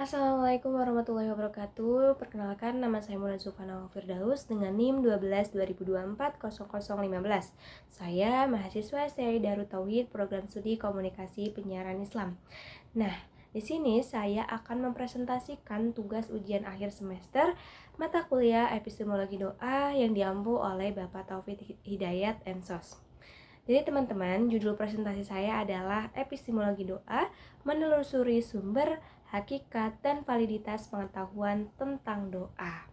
Assalamualaikum warahmatullahi wabarakatuh. Perkenalkan, nama saya Muna Zulfana Firdaus dengan NIM 12 2024 0015. Saya mahasiswa STI Darut Tauhid Program Studi Komunikasi Penyiaran Islam. Nah, di sini saya akan mempresentasikan tugas ujian akhir semester mata kuliah Epistemologi Doa yang diampu oleh Bapak Taufik Hidayat Ensos. Jadi teman-teman, judul presentasi saya adalah Epistemologi Doa, menelusuri sumber, hakikat, dan validitas pengetahuan tentang doa.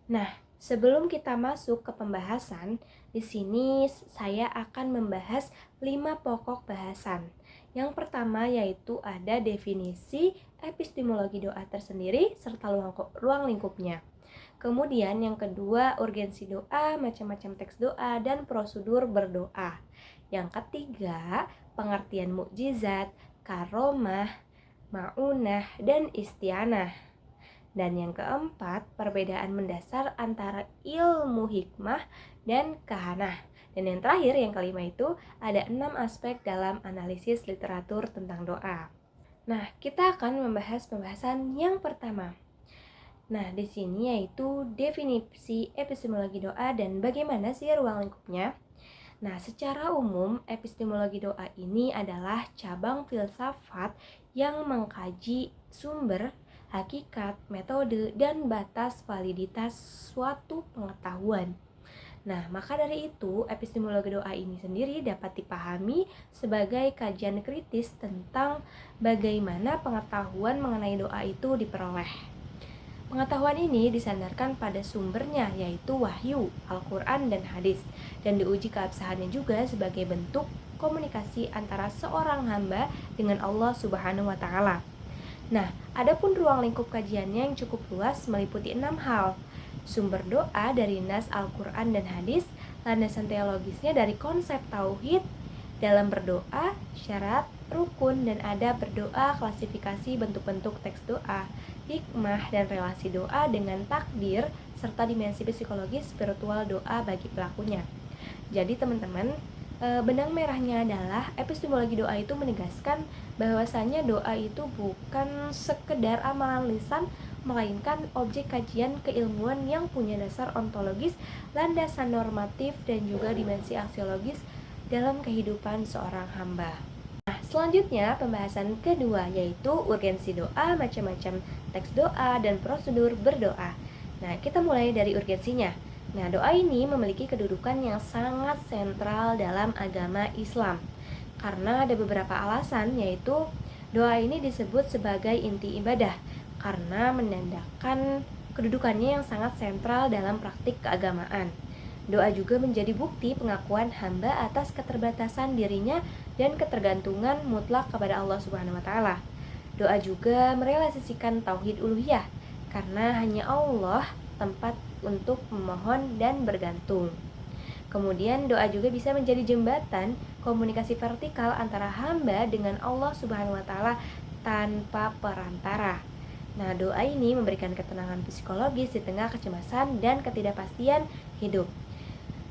Nah, sebelum kita masuk ke pembahasan, di sini saya akan membahas 5 pokok bahasan. Yang pertama yaitu ada definisi epistemologi doa tersendiri serta ruang lingkupnya. Kemudian yang kedua, urgensi doa, macam-macam teks doa, dan prosedur berdoa. Yang ketiga, pengertian mukjizat, karomah, ma'unah, dan istianah. Dan yang keempat, perbedaan mendasar antara ilmu hikmah dan kahanah. Dan yang terakhir, yang kelima itu, ada 6 aspek dalam analisis literatur tentang doa. Nah, kita akan membahas pembahasan yang pertama. Nah, di sini yaitu definisi epistemologi doa dan bagaimana sih ruang lingkupnya. Nah, secara umum, epistemologi doa ini adalah cabang filsafat yang mengkaji sumber, hakikat, metode, dan batas validitas suatu pengetahuan. Nah, maka dari itu, epistemologi doa ini sendiri dapat dipahami sebagai kajian kritis tentang bagaimana pengetahuan mengenai doa itu diperoleh. Pengetahuan ini disandarkan pada sumbernya, yaitu wahyu, Al-Quran, dan hadis, dan diuji keabsahannya juga sebagai bentuk komunikasi antara seorang hamba dengan Allah Subhanahu wa Ta'ala. Nah, adapun ruang lingkup kajiannya yang cukup luas meliputi 6 hal. Sumber doa dari nas Al-Quran dan hadis, landasan teologisnya dari konsep tauhid dalam berdoa, syarat, rukun, dan adab berdoa, klasifikasi bentuk-bentuk teks doa, hikmah dan relasi doa dengan takdir, serta dimensi psikologis spiritual doa bagi pelakunya. Jadi teman-teman, benang merahnya adalah epistemologi doa itu menegaskan bahwasanya doa itu bukan sekedar amalan lisan, melainkan objek kajian keilmuan yang punya dasar ontologis, landasan normatif, dan juga dimensi aksiologis dalam kehidupan seorang hamba. Nah, selanjutnya pembahasan kedua yaitu urgensi doa, macam-macam teks doa, dan prosedur berdoa. Nah, kita mulai dari urgensinya. Nah, doa ini memiliki kedudukan yang sangat sentral dalam agama Islam. Karena ada beberapa alasan, yaitu doa ini disebut sebagai inti ibadah karena menandakan kedudukannya yang sangat sentral dalam praktik keagamaan. Doa juga menjadi bukti pengakuan hamba atas keterbatasan dirinya dan ketergantungan mutlak kepada Allah Subhanahu wa Ta'ala. Doa juga merealisasikan tauhid uluhiyah karena hanya Allah tempat untuk memohon dan bergantung. Kemudian doa juga bisa menjadi jembatan komunikasi vertikal antara hamba dengan Allah Subhanahu wa Ta'ala tanpa perantara. Nah, doa ini memberikan ketenangan psikologis di tengah kecemasan dan ketidakpastian hidup.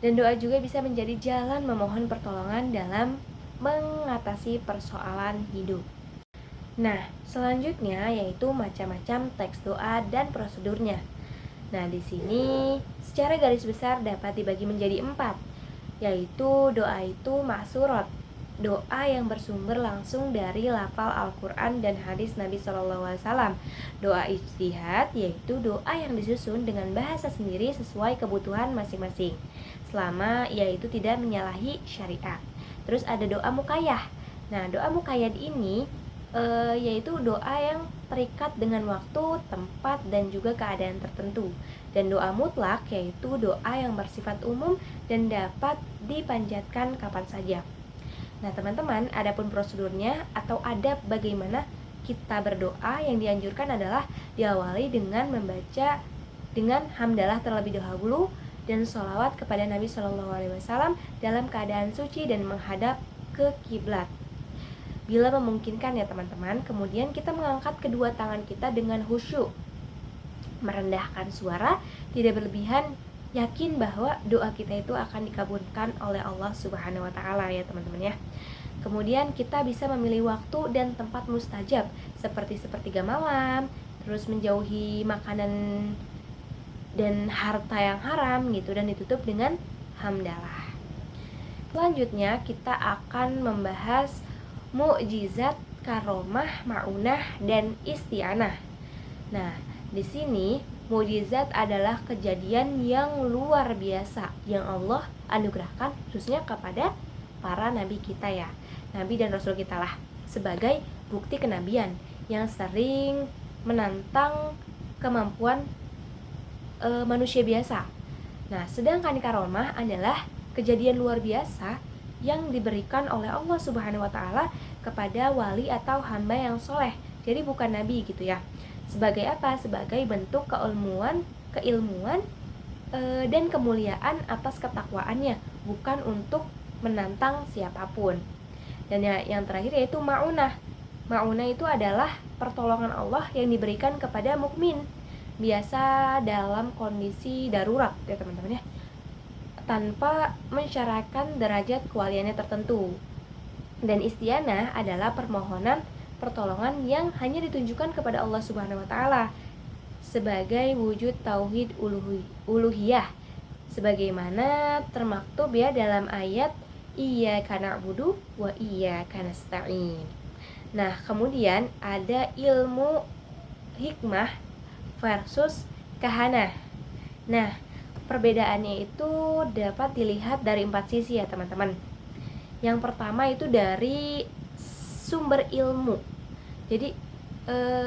Dan doa juga bisa menjadi jalan memohon pertolongan dalam mengatasi persoalan hidup. Nah, selanjutnya yaitu macam-macam teks doa dan prosedurnya. Nah, di sini secara garis besar dapat dibagi menjadi 4, yaitu doa itu ma'surat, doa yang bersumber langsung dari lafal Al-Quran dan hadis Nabi SAW. Doa ijtihad, yaitu doa yang disusun dengan bahasa sendiri sesuai kebutuhan masing-masing, selama yaitu tidak menyalahi syariat. Terus ada doa muqayyah. Nah, doa muqayyad ini yaitu doa yang terikat dengan waktu, tempat, dan juga keadaan tertentu. Dan doa mutlak yaitu doa yang bersifat umum dan dapat dipanjatkan kapan saja. Nah, teman-teman, adapun prosedurnya atau adab bagaimana kita berdoa yang dianjurkan adalah diawali dengan membaca dengan hamdalah terlebih dahulu dan sholawat kepada Nabi SAW dalam keadaan suci dan menghadap ke kiblat. Bila memungkinkan ya teman-teman, kemudian kita mengangkat kedua tangan kita dengan khusyuk, merendahkan suara, tidak berlebihan, yakin bahwa doa kita itu akan dikabulkan oleh Allah Subhanahu wa Ta'ala ya teman-teman ya. Kemudian kita bisa memilih waktu dan tempat mustajab seperti sepertiga malam, terus menjauhi makanan dan harta yang haram gitu, dan ditutup dengan hamdalah. Selanjutnya kita akan membahas mukjizat, karomah, maunah, dan isti'anah. Nah, di sini mukjizat adalah kejadian yang luar biasa yang Allah anugerahkan khususnya kepada para nabi kita ya, nabi dan rasul kita lah, sebagai bukti kenabian yang sering menantang kemampuan manusia biasa. Nah, sedangkan karomah adalah kejadian luar biasa yang diberikan oleh Allah Subhanahu wa taala kepada wali atau hamba yang soleh. Jadi bukan nabi gitu ya. Sebagai apa? Sebagai bentuk keilmuan dan kemuliaan atas ketakwaannya, bukan untuk menantang siapapun. Dan yang terakhir yaitu maunah. Maunah itu adalah pertolongan Allah yang diberikan kepada mukmin, biasa dalam kondisi darurat ya teman-teman ya, tanpa mensyaratkan derajat kewaliannya tertentu. Dan istianah adalah permohonan pertolongan yang hanya ditunjukkan kepada Allah Subhanahu wa taala sebagai wujud tauhid uluhiyah, sebagaimana termaktub ya dalam ayat iyyaka na'budu wa iyyaka nasta'in. Nah, kemudian ada ilmu hikmah versus kahanah. Nah, perbedaannya itu dapat dilihat dari 4 sisi ya teman-teman. Yang pertama itu dari sumber ilmu. Jadi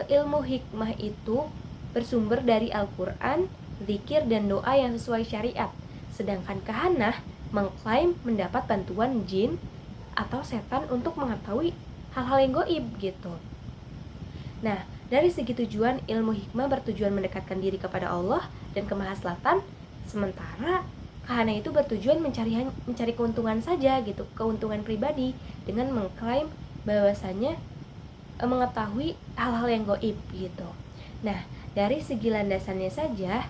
ilmu hikmah itu bersumber dari Al-Quran, zikir dan doa yang sesuai syariat. Sedangkan kahanah mengklaim mendapat bantuan jin atau setan untuk mengetahui hal-hal yang gaib gitu. Nah, dari segi tujuan, ilmu hikmah bertujuan mendekatkan diri kepada Allah dan kemahaslatan, sementara kahanah itu bertujuan mencari keuntungan saja gitu, keuntungan pribadi, dengan mengklaim bahwasannya mengetahui hal-hal yang gaib gitu. Nah, dari segi landasannya saja,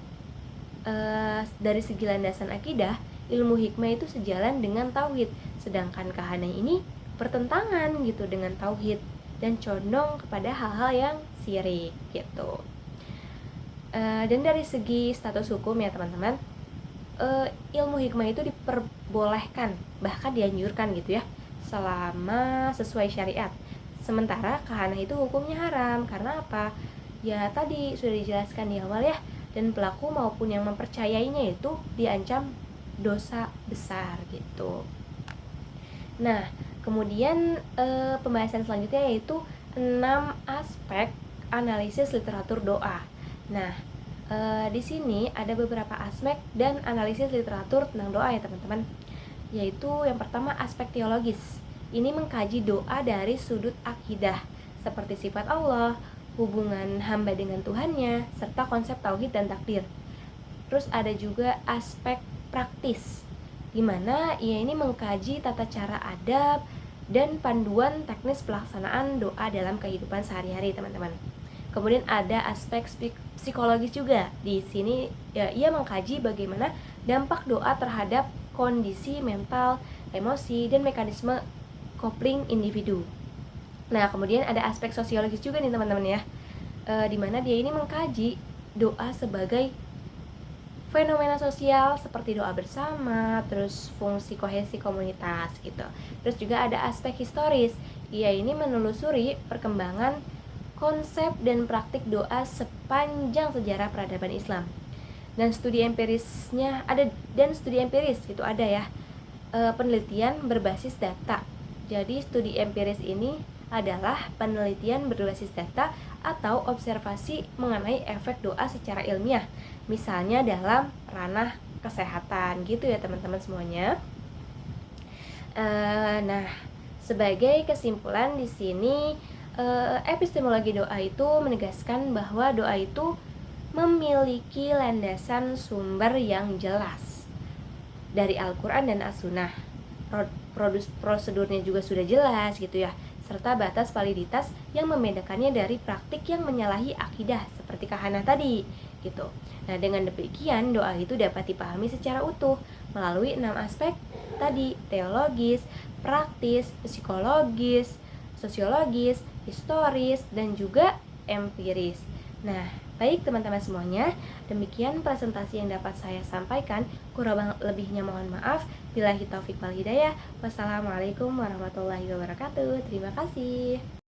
dari segi landasan akidah, ilmu hikmah itu sejalan dengan tauhid, sedangkan kahanah ini bertentangan gitu dengan tauhid dan condong kepada hal-hal yang syirik gitu. Dan dari segi status hukum ya teman-teman, ilmu hikmah itu diperbolehkan, bahkan dianjurkan gitu ya, selama sesuai syariat. Sementara kahanah itu hukumnya haram. Karena apa? Ya tadi sudah dijelaskan di awal ya, dan pelaku maupun yang mempercayainya itu diancam dosa besar gitu. Nah, kemudian pembahasan selanjutnya yaitu 6 aspek analisis literatur doa. Nah, di sini ada beberapa aspek dan analisis literatur tentang doa ya teman-teman. Yaitu yang pertama aspek teologis. Ini mengkaji doa dari sudut akidah, seperti sifat Allah, hubungan hamba dengan Tuhannya, serta konsep tauhid dan takdir. Terus ada juga aspek praktis, di mana ia ini mengkaji tata cara adab dan panduan teknis pelaksanaan doa dalam kehidupan sehari-hari teman-teman. Kemudian ada aspek psikologis juga. Di sini ya, ia mengkaji bagaimana dampak doa terhadap kondisi mental, emosi, dan mekanisme kopling individu. Nah, kemudian ada aspek sosiologis juga nih teman-teman ya, di mana dia ini mengkaji doa sebagai fenomena sosial seperti doa bersama, terus fungsi kohesi komunitas gitu. Terus juga ada aspek historis. Ia ini menelusuri perkembangan konsep dan praktik doa sepanjang sejarah peradaban Islam. Dan studi empirisnya ada, dan studi empiris itu ada ya, penelitian berbasis data. Jadi studi empiris ini adalah penelitian berbasis data atau observasi mengenai efek doa secara ilmiah, misalnya dalam ranah kesehatan gitu ya teman-teman semuanya. Nah, sebagai kesimpulan di sini, epistemologi doa itu menegaskan bahwa doa itu memiliki landasan sumber yang jelas dari Al-Quran dan As-Sunnah. Prosedurnya juga sudah jelas gitu ya, serta batas validitas yang membedakannya dari praktik yang menyalahi akidah seperti kahanah tadi gitu. Nah, dengan demikian doa itu dapat dipahami secara utuh melalui 6 aspek tadi teologis, praktis, psikologis, sosiologis, historis, dan juga empiris. Nah, baik teman-teman semuanya, demikian presentasi yang dapat saya sampaikan. Kurang lebihnya mohon maaf. Billahi taufik wal hidayah. Wassalamualaikum warahmatullahi wabarakatuh. Terima kasih.